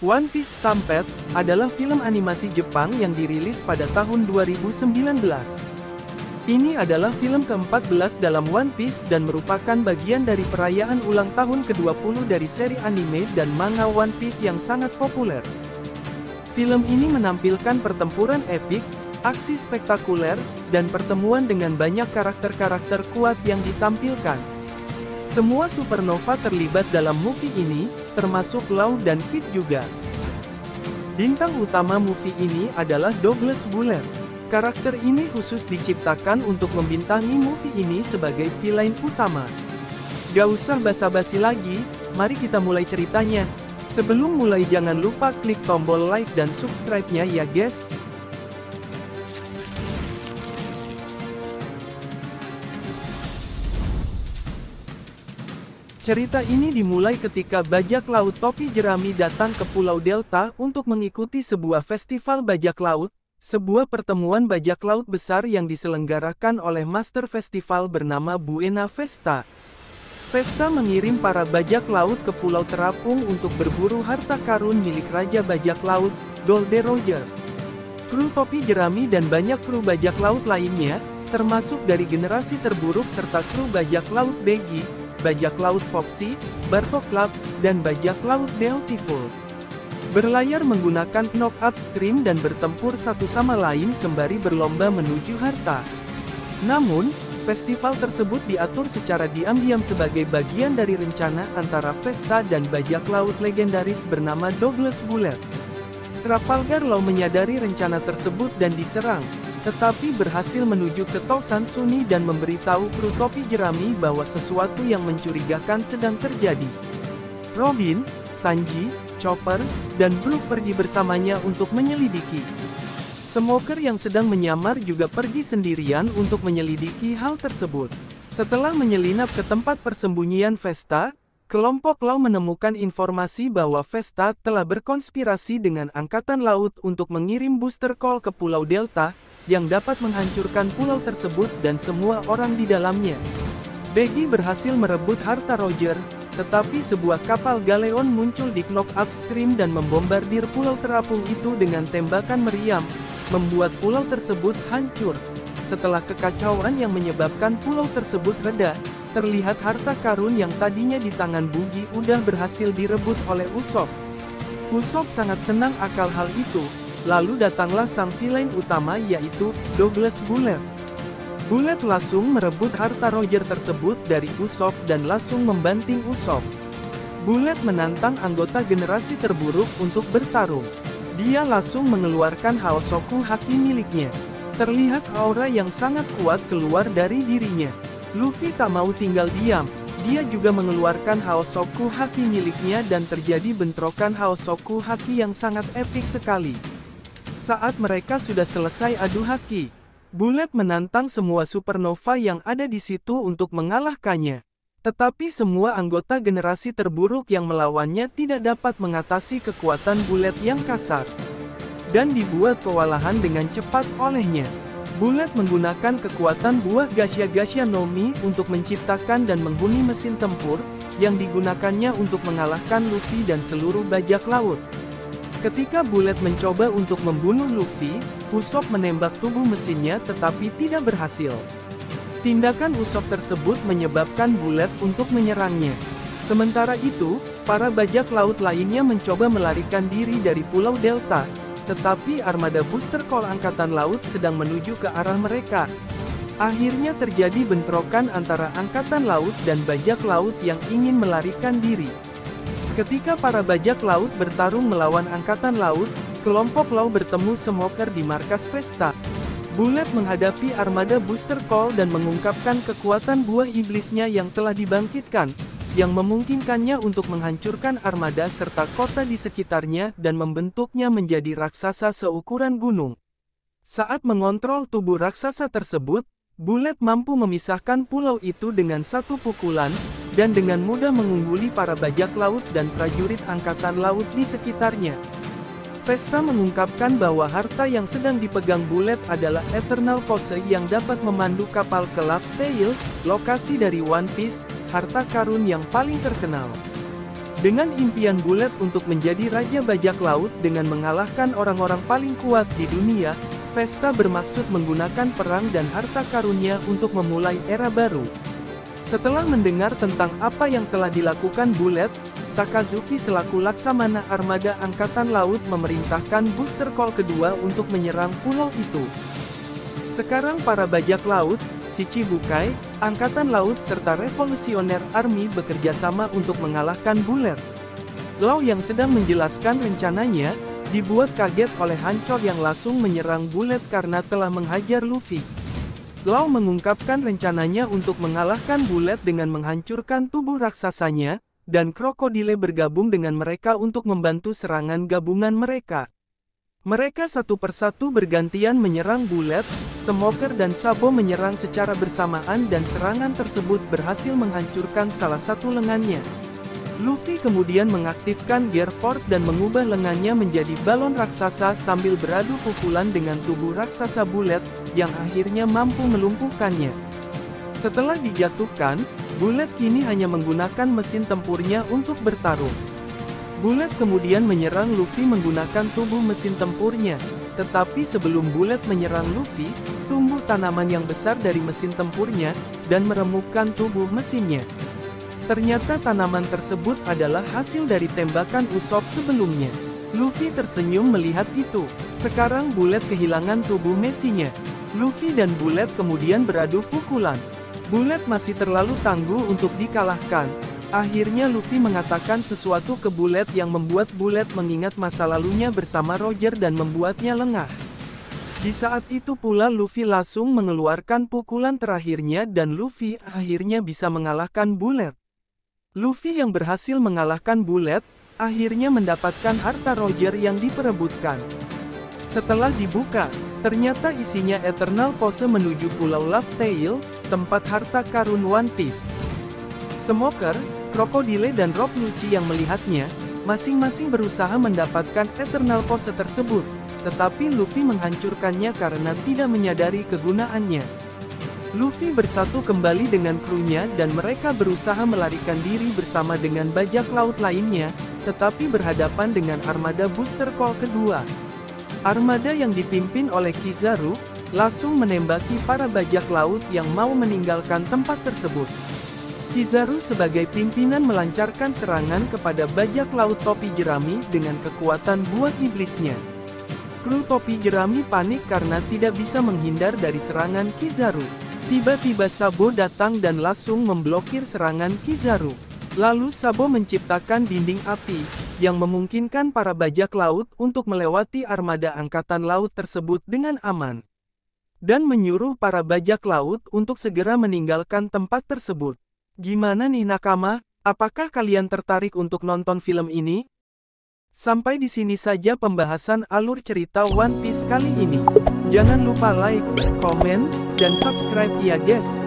One Piece Stampede adalah film animasi Jepang yang dirilis pada tahun 2019. Ini adalah film ke-14 dalam One Piece dan merupakan bagian dari perayaan ulang tahun ke-20 dari seri anime dan manga One Piece yang sangat populer. Film ini menampilkan pertempuran epik, aksi spektakuler, dan pertemuan dengan banyak karakter-karakter kuat yang ditampilkan. Semua supernova terlibat dalam movie ini, termasuk Law dan Kid juga. Bintang utama movie ini adalah Douglas Buller. Karakter ini khusus diciptakan untuk membintangi movie ini sebagai villain utama. Gak usah basa-basi lagi, mari kita mulai ceritanya. Sebelum mulai jangan lupa klik tombol like dan subscribe-nya ya guys. Cerita ini dimulai ketika bajak laut topi jerami datang ke Pulau Delta untuk mengikuti sebuah festival bajak laut, sebuah pertemuan bajak laut besar yang diselenggarakan oleh Master Festival bernama Buena Vesta. Vesta mengirim para bajak laut ke Pulau Terapung untuk berburu harta karun milik Raja Bajak Laut, Golden Roger. Kru topi jerami dan banyak kru bajak laut lainnya, termasuk dari generasi terburuk serta kru bajak laut Beggy, bajak laut Foxy, Bartok Club, dan bajak laut Beautiful berlayar menggunakan knock upstream dan bertempur satu sama lain sembari berlomba menuju harta. Namun, festival tersebut diatur secara diam-diam sebagai bagian dari rencana antara Vesta dan bajak laut legendaris bernama Douglas Buller. Trafalgar Law menyadari rencana tersebut dan diserang, tetapi berhasil menuju ke Tosan Suni dan memberitahu kru topi jerami bahwa sesuatu yang mencurigakan sedang terjadi. Robin, Sanji, Chopper, dan Brook pergi bersamanya untuk menyelidiki. Smoker yang sedang menyamar juga pergi sendirian untuk menyelidiki hal tersebut. Setelah menyelinap ke tempat persembunyian Vesta, kelompok Law menemukan informasi bahwa Vesta telah berkonspirasi dengan Angkatan Laut untuk mengirim booster call ke Pulau Delta, yang dapat menghancurkan pulau tersebut dan semua orang di dalamnya. Beggy berhasil merebut harta Roger, tetapi sebuah kapal galeon muncul di knock upstream dan membombardir pulau terapung itu dengan tembakan meriam, membuat pulau tersebut hancur. Setelah kekacauan yang menyebabkan pulau tersebut reda, terlihat harta karun yang tadinya di tangan Buggy udah berhasil direbut oleh Usopp. Usopp sangat senang akal hal itu. Lalu datanglah sang villain utama yaitu Douglas Buller. Buller langsung merebut harta Roger tersebut dari Usopp dan langsung membanting Usopp. Buller menantang anggota generasi terburuk untuk bertarung. Dia langsung mengeluarkan Haosoku Haki miliknya. Terlihat aura yang sangat kuat keluar dari dirinya. Luffy tak mau tinggal diam. Dia juga mengeluarkan Haosoku Haki miliknya dan terjadi bentrokan Haosoku Haki yang sangat epik sekali. Saat mereka sudah selesai adu haki, Bullet menantang semua supernova yang ada di situ untuk mengalahkannya. Tetapi semua anggota generasi terburuk yang melawannya tidak dapat mengatasi kekuatan Bullet yang kasar. Dan dibuat kewalahan dengan cepat olehnya. Bullet menggunakan kekuatan buah Gasya-Gasya Nomi untuk menciptakan dan menghuni mesin tempur, yang digunakannya untuk mengalahkan Luffy dan seluruh bajak laut. Ketika Bullet mencoba untuk membunuh Luffy, Usopp menembak tubuh mesinnya tetapi tidak berhasil. Tindakan Usopp tersebut menyebabkan Bullet untuk menyerangnya. Sementara itu, para bajak laut lainnya mencoba melarikan diri dari Pulau Delta, tetapi armada booster call Angkatan Laut sedang menuju ke arah mereka. Akhirnya terjadi bentrokan antara Angkatan Laut dan bajak laut yang ingin melarikan diri. Ketika para bajak laut bertarung melawan Angkatan Laut, kelompok Law bertemu Smoker di markas Vesta. Bullet menghadapi armada booster call dan mengungkapkan kekuatan buah iblisnya yang telah dibangkitkan, yang memungkinkannya untuk menghancurkan armada serta kota di sekitarnya dan membentuknya menjadi raksasa seukuran gunung. Saat mengontrol tubuh raksasa tersebut, Bullet mampu memisahkan pulau itu dengan satu pukulan, dan dengan mudah mengungguli para bajak laut dan prajurit Angkatan Laut di sekitarnya. Vesta mengungkapkan bahwa harta yang sedang dipegang Bullet adalah Eternal Pose yang dapat memandu kapal ke Laugh Tale, lokasi dari One Piece, harta karun yang paling terkenal. Dengan impian Bullet untuk menjadi Raja Bajak Laut dengan mengalahkan orang-orang paling kuat di dunia, Vesta bermaksud menggunakan perang dan harta karunnya untuk memulai era baru. Setelah mendengar tentang apa yang telah dilakukan Bullet, Sakazuki selaku Laksamana Armada Angkatan Laut memerintahkan Booster Call kedua untuk menyerang pulau itu. Sekarang para bajak laut, Shichibukai, Angkatan Laut serta Revolusioner Army bekerja sama untuk mengalahkan Bullet. Law yang sedang menjelaskan rencananya, dibuat kaget oleh Hancock yang langsung menyerang Bullet karena telah menghajar Luffy. Law mengungkapkan rencananya untuk mengalahkan Bullet dengan menghancurkan tubuh raksasanya, dan Krokodile bergabung dengan mereka untuk membantu serangan gabungan mereka. Mereka satu persatu bergantian menyerang Bullet, Smoker dan Sabo menyerang secara bersamaan dan serangan tersebut berhasil menghancurkan salah satu lengannya. Luffy kemudian mengaktifkan Gear Force dan mengubah lengannya menjadi balon raksasa sambil beradu pukulan dengan tubuh raksasa Bullet, yang akhirnya mampu melumpuhkannya. Setelah dijatuhkan, Bullet kini hanya menggunakan mesin tempurnya untuk bertarung. Bullet kemudian menyerang Luffy menggunakan tubuh mesin tempurnya, tetapi sebelum Bullet menyerang Luffy, tumbuh tanaman yang besar dari mesin tempurnya, dan meremukkan tubuh mesinnya. Ternyata tanaman tersebut adalah hasil dari tembakan Usopp sebelumnya. Luffy tersenyum melihat itu. Sekarang Bullet kehilangan tubuh mesinya. Luffy dan Bullet kemudian beradu pukulan. Bullet masih terlalu tangguh untuk dikalahkan. Akhirnya Luffy mengatakan sesuatu ke Bullet yang membuat Bullet mengingat masa lalunya bersama Roger dan membuatnya lengah. Di saat itu pula Luffy langsung mengeluarkan pukulan terakhirnya dan Luffy akhirnya bisa mengalahkan Bullet. Luffy yang berhasil mengalahkan Bullet, akhirnya mendapatkan harta Roger yang diperebutkan. Setelah dibuka, ternyata isinya Eternal Pose menuju Pulau Laugh Tale, tempat harta karun One Piece. Smoker, Krokodile dan Rob Lucci yang melihatnya, masing-masing berusaha mendapatkan Eternal Pose tersebut, tetapi Luffy menghancurkannya karena tidak menyadari kegunaannya. Luffy bersatu kembali dengan krunya dan mereka berusaha melarikan diri bersama dengan bajak laut lainnya, tetapi berhadapan dengan armada Booster Call kedua. Armada yang dipimpin oleh Kizaru, langsung menembaki para bajak laut yang mau meninggalkan tempat tersebut. Kizaru sebagai pimpinan melancarkan serangan kepada bajak laut topi jerami dengan kekuatan buah iblisnya. Kru topi jerami panik karena tidak bisa menghindar dari serangan Kizaru. Tiba-tiba Sabo datang dan langsung memblokir serangan Kizaru. Lalu Sabo menciptakan dinding api, yang memungkinkan para bajak laut untuk melewati armada angkatan laut tersebut dengan aman. Dan menyuruh para bajak laut untuk segera meninggalkan tempat tersebut. Gimana nih nakama, apakah kalian tertarik untuk nonton film ini? Sampai di sini saja pembahasan alur cerita One Piece kali ini. Jangan lupa like, komen, dan subscribe ya guys.